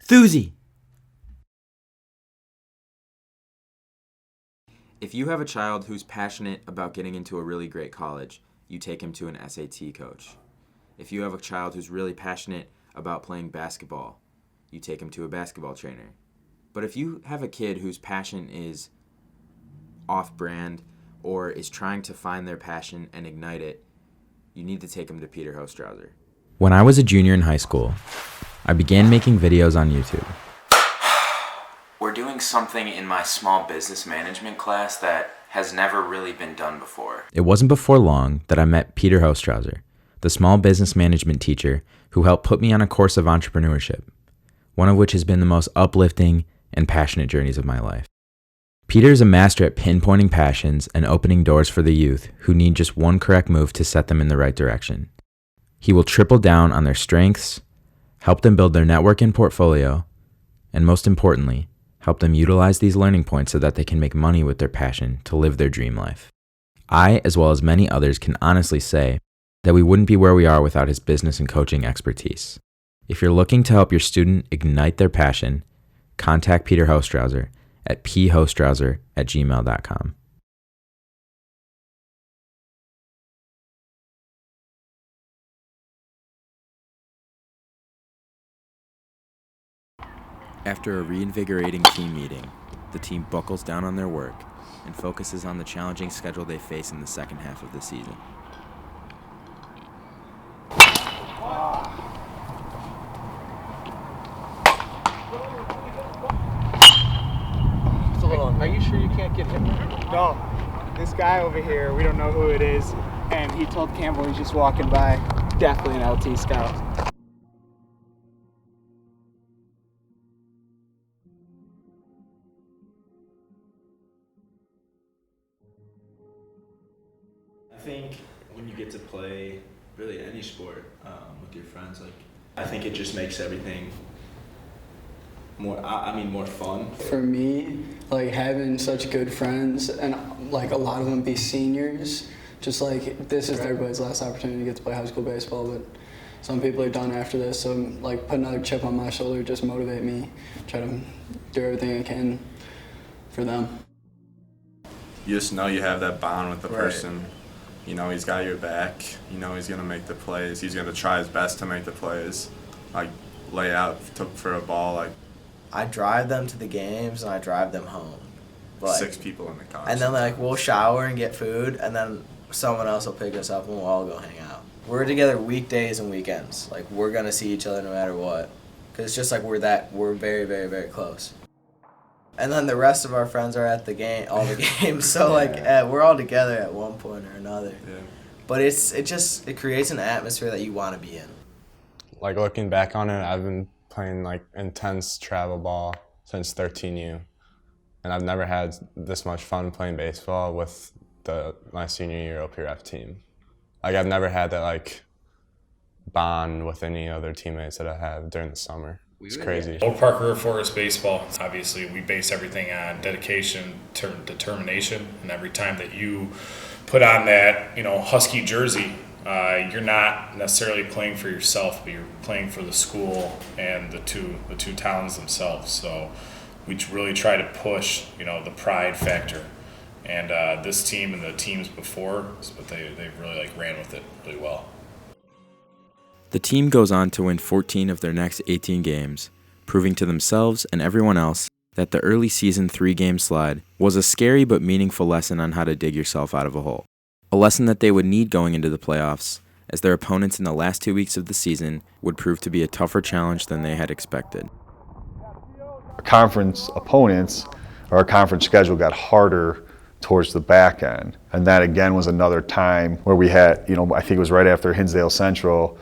Thuzy! If you have a child who's passionate about getting into a really great college, you take him to an SAT coach. If you have a child who's really passionate about playing basketball, you take him to a basketball trainer. But if you have a kid whose passion is off-brand or is trying to find their passion and ignite it, you need to take them to Peter Hostrauser. When I was a junior in high school, I began making videos on YouTube. We're doing something in my small business management class that has never really been done before. It wasn't before long that I met Peter Hostrauser, the small business management teacher who helped put me on a course of entrepreneurship, one of which has been the most uplifting and passionate journeys of my life. Peter is a master at pinpointing passions and opening doors for the youth who need just one correct move to set them in the right direction. He will triple down on their strengths, help them build their network and portfolio, and most importantly, help them utilize these learning points so that they can make money with their passion to live their dream life. I, as well as many others, can honestly say that we wouldn't be where we are without his business and coaching expertise. If you're looking to help your student ignite their passion, contact Peter Hostrauser at phostrauser@gmail.com. After a reinvigorating team meeting, the team buckles down on their work and focuses on the challenging schedule they face in the second half of the season. Are you sure you can't get him? No. This guy over here, we don't know who it is, and he told Campbell he's just walking by. Definitely an LT scout. I think when you get to play really any sport with your friends, I think it just makes everything more fun. For me, having such good friends and a lot of them be seniors, just this is everybody's last opportunity to get to play high school baseball, but some people are done after this, so put another chip on my shoulder, just motivate me, try to do everything I can for them. You just know you have that bond with the Right. person. You know he's got your back. You know he's gonna make the plays. He's gonna try his best to make the plays. Lay out for a ball. I drive them to the games and I drive them home. 6 people in the car. And then we'll shower and get food, and then someone else will pick us up and we'll all go hang out. We're together weekdays and weekends. We're gonna see each other no matter what, cause it's just we're very, very, very close. And then the rest of our friends are at all the games. So we're all together at one point or another. Yeah. But it creates an atmosphere that you want to be in. Looking back on it, I've been playing intense travel ball since 13U, and I've never had this much fun playing baseball with my senior year OPRF team. I've never had that bond with any other teammates that I have during the summer. It's crazy. Oak Park River Forest baseball, obviously we base everything on dedication, determination, and every time that you put on that Husky jersey, you're not necessarily playing for yourself, but you're playing for the school and the two towns themselves. So we really try to push the pride factor, and this team and the teams before, but they really ran with it really well. The team goes on to win 14 of their next 18 games, proving to themselves and everyone else that the early season 3-game slide was a scary but meaningful lesson on how to dig yourself out of a hole. A lesson that they would need going into the playoffs, as their opponents in the last 2 weeks of the season would prove to be a tougher challenge than they had expected. Our conference opponents, or our conference schedule got harder towards the back end. And that again was another time where we had, I think it was right after Hinsdale Central,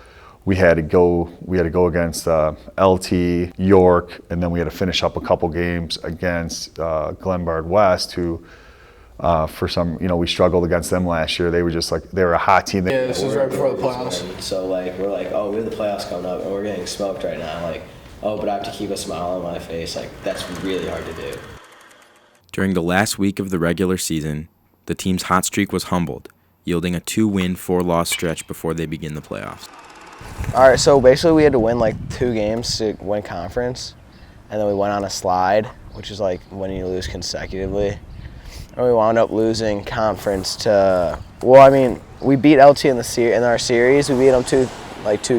we had to go against LT, York, and then we had to finish up a couple games against Glenbard West, who for some, we struggled against them last year. They were just they were a hot team. Yeah, this was right before the playoffs. So we're oh, we have the playoffs coming up and we're getting smoked right now. Oh, but I have to keep a smile on my face. That's really hard to do. During the last week of the regular season, the team's hot streak was humbled yielding a 2-win, 4-loss stretch before they begin the playoffs. All right, so basically we had to win like 2 games to win conference, and then we went on a slide, which is like when you lose consecutively. And we wound up losing conference to, we beat LT in our series. We beat them 2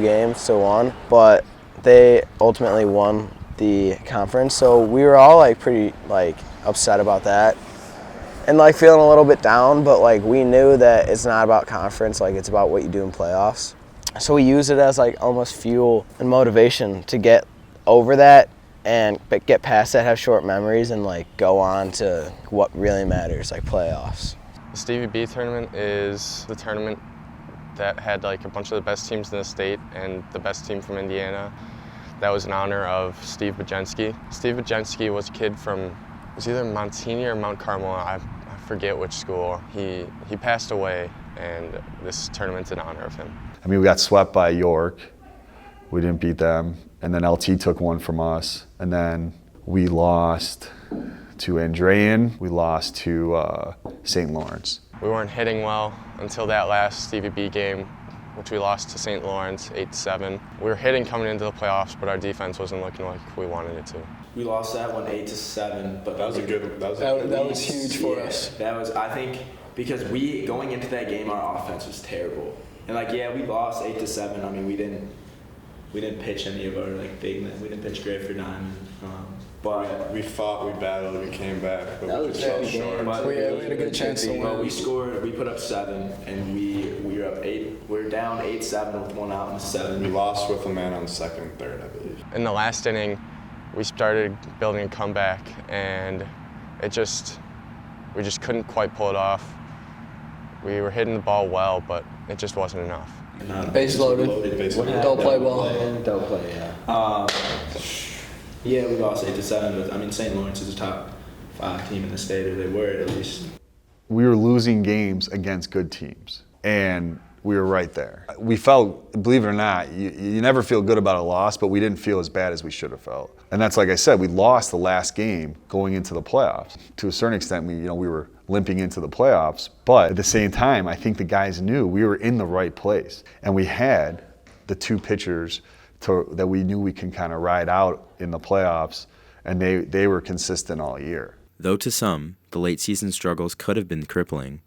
games to 1, but they ultimately won the conference. So we were all like pretty like upset about that, and like feeling a little bit down. But like we knew that it's not about conference, like it's about what you do in playoffs. So we use it as like almost fuel and motivation to get over that and get past that, have short memories, and like go on to what really matters, like playoffs. The Stevie B tournament is the tournament that had like a bunch of the best teams in the state and the best team from Indiana. That was in honor of Steve Bajensky. Steve Bajensky was a kid from, it was either Montini or Mount Carmel, I forget which school. He passed away, and this tournament's in honor of him. I mean, we got swept by York. We didn't beat them. And then LT took one from us. And then we lost to Andrean. We lost to St. Lawrence. We weren't hitting well until that last Stevie B game, which we lost to St. Lawrence 8-7. We were hitting coming into the playoffs, but our defense wasn't looking like we wanted it to. We lost that one 8-7, but That was huge for us. That was, I think, because going into that game, our offense was terrible. And like, yeah, we lost 8-7. I mean, we didn't pitch any of our like big men. We didn't pitch Griff or Diamond. But we fought, we battled, we came back, but that we was just fell short. We had a good chance to win. We scored. We put up 7, and we were up 8. We were down 8-7 with 1 out in the 7. We lost with a man on the second and third, I believe. In the last inning, we started building a comeback, and we just couldn't quite pull it off. We were hitting the ball well, but it just wasn't enough. Base loaded. Don't play ball. Don't play, yeah. Yeah, we lost 8-7, but I mean, St. Lawrence is a top 5 team in the state, or they were at least. We were losing games against good teams, and we were right there. We felt, believe it or not, you never feel good about a loss, but we didn't feel as bad as we should have felt. And that's, like I said, we lost the last game going into the playoffs. To a certain extent, we were limping into the playoffs, but at the same time, I think the guys knew we were in the right place, and we had the 2 pitchers that we knew we can kind of ride out in the playoffs, and they were consistent all year. Though to some, the late season struggles could have been crippling,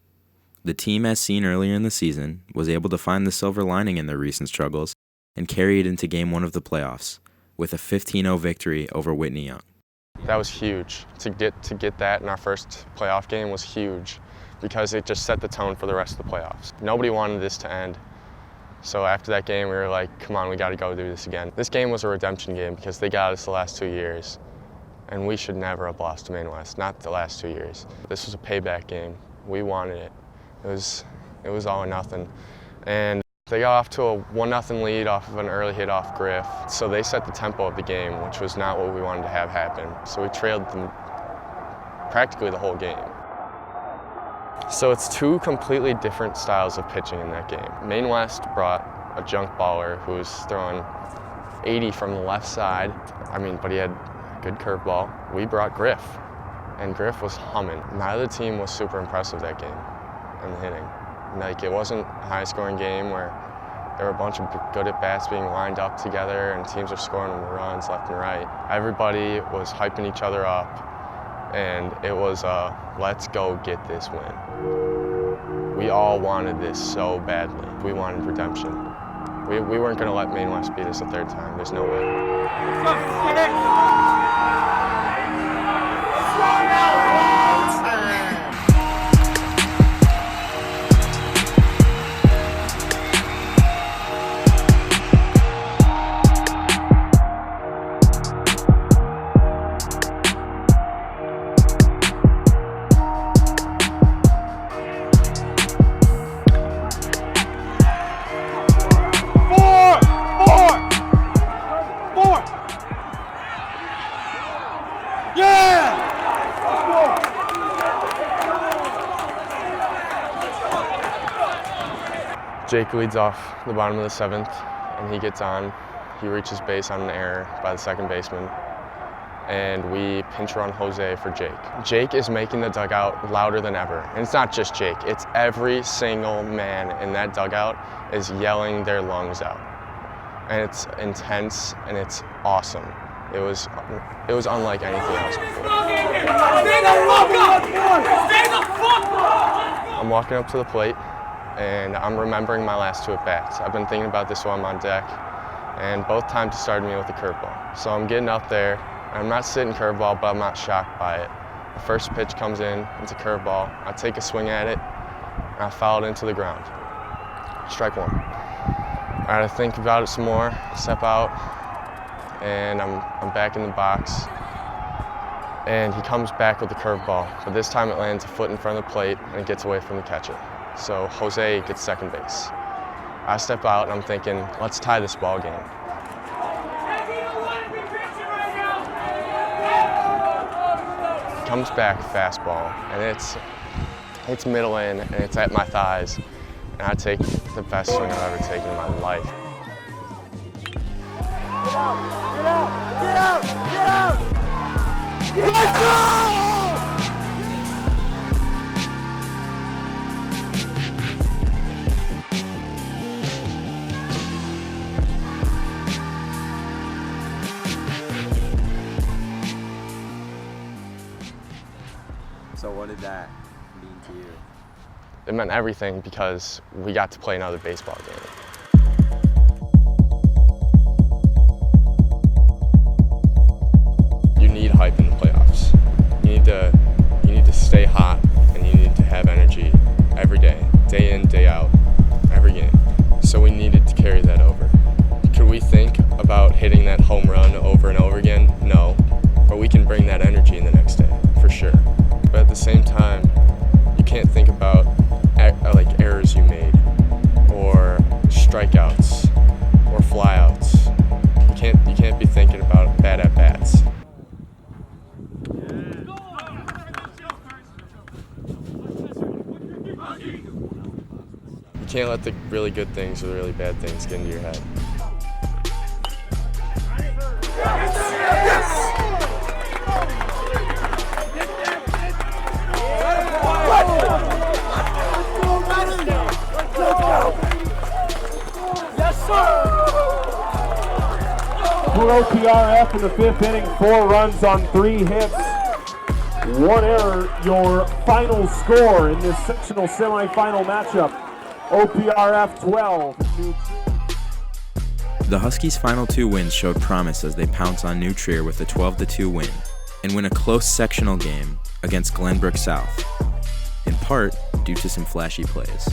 the team, as seen earlier in the season, was able to find the silver lining in their recent struggles and carry it into Game 1 of the playoffs with a 15-0 victory over Whitney Young. That was huge. To get that in our first playoff game was huge because it just set the tone for the rest of the playoffs. Nobody wanted this to end. So after that game, we were like, come on, we got to go do this again. This game was a redemption game because they got us the last 2 years, and we should never have lost to Maine West, not the last 2 years. This was a payback game. We wanted it. It was all or nothing. And they got off to a 1-0 lead off of an early hit off Griff. So they set the tempo of the game, which was not what we wanted to have happen. So we trailed them practically the whole game. So it's 2 completely different styles of pitching in that game. Maine West brought a junk baller who was throwing 80 from the left side. But he had a good curveball. We brought Griff, and Griff was humming. Neither team was super impressive that game in the hitting. Like, it wasn't a high-scoring game where there were a bunch of good at-bats being lined up together and teams are scoring runs left and right. Everybody was hyping each other up, and it was let's go get this win. We all wanted this so badly. We wanted redemption. We weren't going to let Maine West beat us a 3rd time. There's no way. Jake leads off the bottom of the 7th, and he gets on. He reaches base on an error by the second baseman. and we pinch run Jose for Jake. Jake is making the dugout louder than ever. And it's not just Jake, it's every single man in that dugout is yelling their lungs out. And it's intense and it's awesome. It was unlike anything else before. I'm walking up to the plate and I'm remembering my last 2 at-bats. I've been thinking about this while I'm on deck, and both times he started me with a curveball. So I'm getting up there. I'm not sitting curveball, but I'm not shocked by it. The first pitch comes in, it's a curveball. I take a swing at it, and I foul it into the ground. Strike 1. I had to think about it some more, step out, and I'm back in the box. And he comes back with the curveball, but this time it lands a foot in front of the plate, and it gets away from the catcher. So Jose gets second base. I step out, and I'm thinking, let's tie this ball game. Comes back fastball, and it's middle in, and it's at my thighs, and I take the best swing I've ever taken in my life. Get out! Get out! Get out! Get out! Let's go! So what did that mean to you? It meant everything because we got to play another baseball game. You need hype in the playoffs. You need to stay hot, and you need to have energy every day in, day out, every game. So we needed to carry that over. Could we think about hitting that home run over and over again? No, but we can bring that energy in the next day, for sure. But at the same time, you can't think about like errors you made, or strikeouts, or flyouts. You can't be thinking about bad at bats. You can't let the really good things or the really bad things get into your head. For OPRF in the 5th inning, 4 runs on 3 hits, 1 error. Your final score in this sectional semifinal matchup: OPRF 12. The Huskies' final 2 wins showed promise as they pounce on New Trier with a 12-2 win and win a close sectional game against Glenbrook South, in part due to some flashy plays.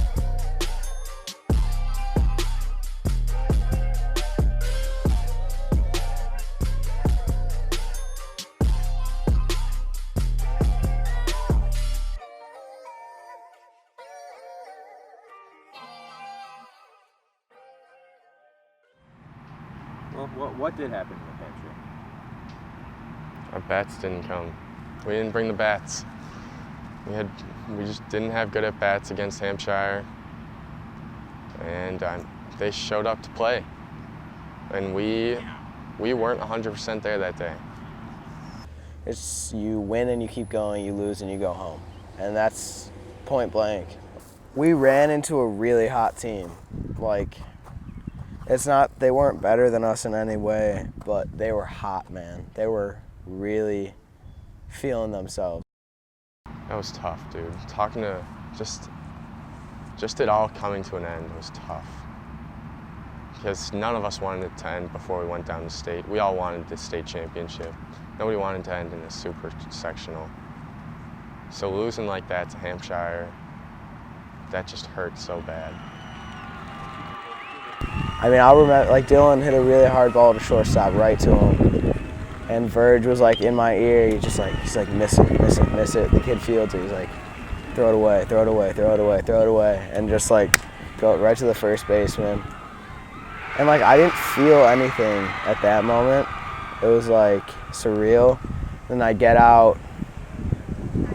Well, what did happen in the pantry? Our bats didn't come. We didn't bring the bats. We just didn't have good at bats against Hampshire, and they showed up to play, and we weren't 100% there that day. It's you win and you keep going, you lose and you go home, and that's point blank. We ran into a really hot team. Like, they weren't better than us in any way, but they were hot, man. They were really feeling themselves. That was tough, dude. Talking to just it all coming to an end was tough. Because none of us wanted it to end before we went down to state. We all wanted the state championship. Nobody wanted to end in a super sectional. So losing like that to Hampshire, that just hurt so bad. I mean, I remember, like, Dylan hit a really hard ball to shortstop right to him. And Verge was, like, in my ear. He's like, miss it, miss it, miss it. The kid fields it. He's like, throw it away, throw it away, throw it away, throw it away. And just, like, go right to the first baseman. And, like, I didn't feel anything at that moment. It was, like, surreal. Then I get out.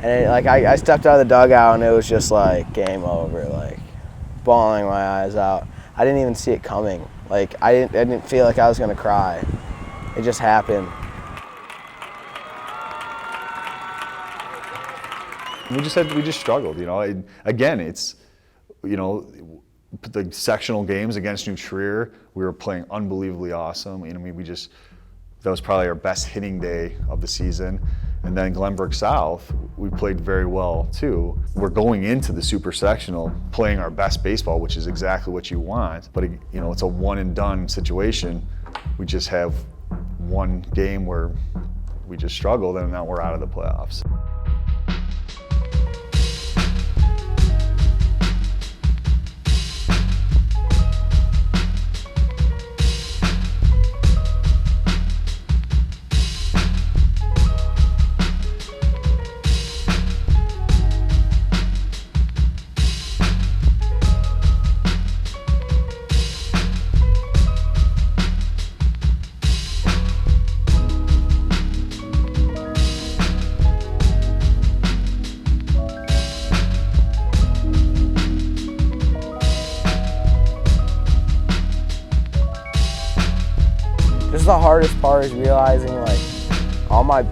And, I stepped out of the dugout, and it was just, like, game over. Like, bawling my eyes out. I didn't even see it coming. Like, I didn't feel like I was gonna cry. It just happened. we just struggled, you know. Again, it's, you know, the sectional games against New Trier, we were playing unbelievably awesome. You know, I mean, that was probably our best hitting day of the season. And then Glenbrook South, we played very well too. We're going into the super sectional playing our best baseball, which is exactly what you want. But, you know, it's a one and done situation. We just have one game where we just struggled, and now we're out of the playoffs. The hardest part is realizing all my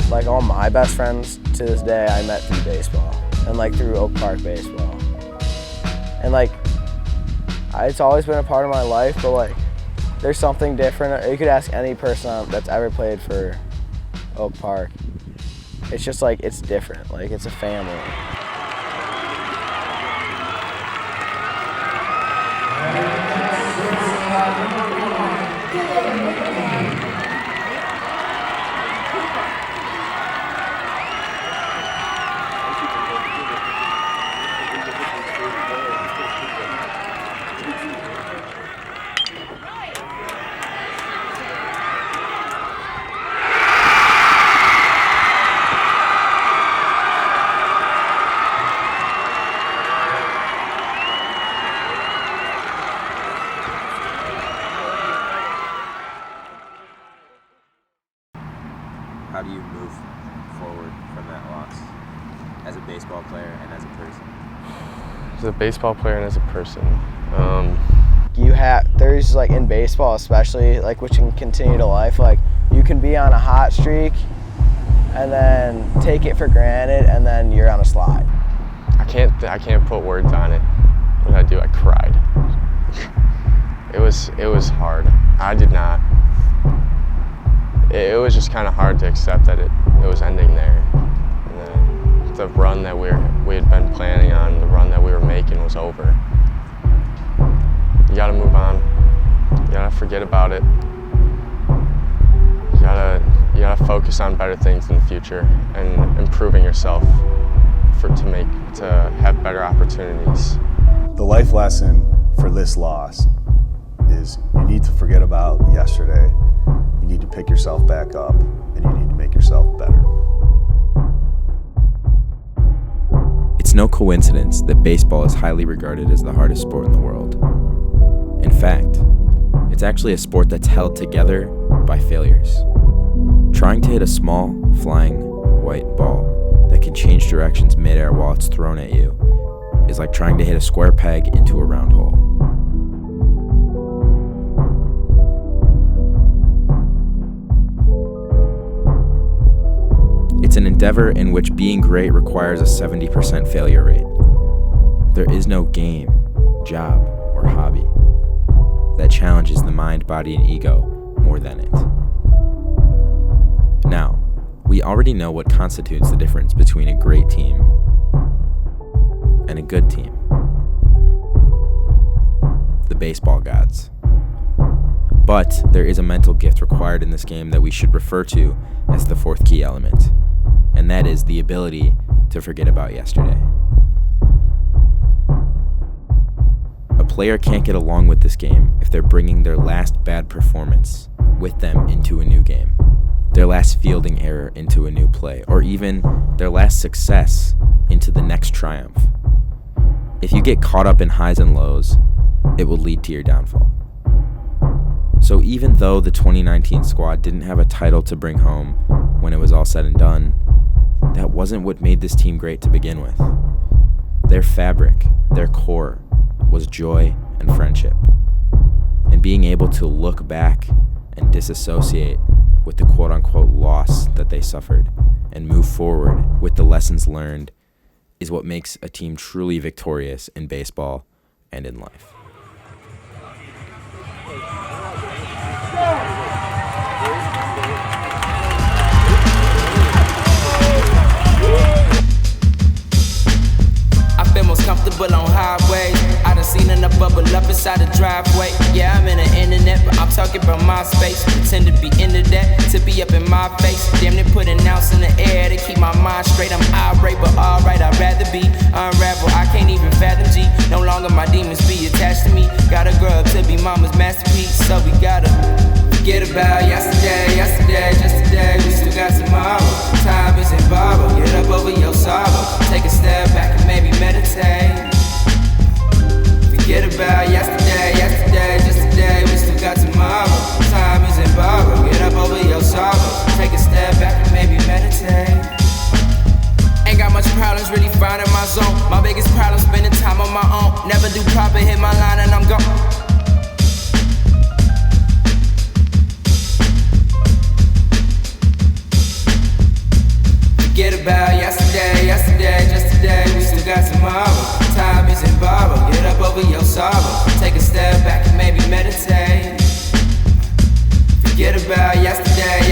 best friends to this day I met through baseball and through Oak Park baseball, and it's always been a part of my life, but there's something different. You could ask any person that's ever played for Oak Park. It's just it's different. It's a family. How do you move forward from that loss as a baseball player and as a person? As a baseball player and as a person, there's in baseball especially, which can continue to life, you can be on a hot streak and then take it for granted and then you're on a slide. I can't put words on it. What did I do? I cried. It was hard. I did not. It was just kind of hard to accept that it was ending there. And then the run that we had been planning on, the run that we were making was over. You gotta move on. You gotta forget about it. You gotta focus on better things in the future and improving yourself to have better opportunities. The life lesson for this loss is you need to forget about yesterday. You need to pick yourself back up, and you need to make yourself better. It's no coincidence that baseball is highly regarded as the hardest sport in the world. In fact, it's actually a sport that's held together by failures. Trying to hit a small, flying, white ball that can change directions midair while it's thrown at you is like trying to hit a square peg into a round hole. It's an endeavor in which being great requires a 70% failure rate. There is no game, job, or hobby that challenges the mind, body, and ego more than it. Now, we already know what constitutes the difference between a great team and a good team. The baseball gods. But there is a mental gift required in this game that we should refer to as the fourth key element, and that is the ability to forget about yesterday. A player can't get along with this game if they're bringing their last bad performance with them into a new game, their last fielding error into a new play, or even their last success into the next triumph. If you get caught up in highs and lows, it will lead to your downfall. So even though the 2019 squad didn't have a title to bring home when it was all said and done, that wasn't what made this team great to begin with. Their fabric, their core, was joy and friendship. And being able to look back and disassociate with the quote-unquote loss that they suffered and move forward with the lessons learned is what makes a team truly victorious in baseball and in life. I've been most comfortable on highways. I done seen enough bubble up inside the driveway. Yeah, I'm in the internet, but I'm talking about my space. Pretend to be into that, to be up in my face. Damn, they put an ounce in the air to keep my mind straight. I'm irate, but alright, I'd rather be unraveled. I can't even fathom G. No longer my demons be attached to me. Gotta grow up to be mama's masterpiece, so we gotta forget about yesterday, just today. We still got tomorrow. Time isn't borrowed. Get up over your sorrow. Take a step back and maybe meditate. Forget about yesterday, just today. We still got tomorrow. Time isn't borrowed. Get up over your sorrow. Take a step back and maybe meditate. Ain't got much problems really finding my zone. My biggest problem spending time on my own. Never do proper, hit my line and I'm gone. Forget about yesterday, just today. We still got tomorrow. Time isn't borrowed. Get up over your sorrow. Take a step back and maybe meditate. Forget about yesterday,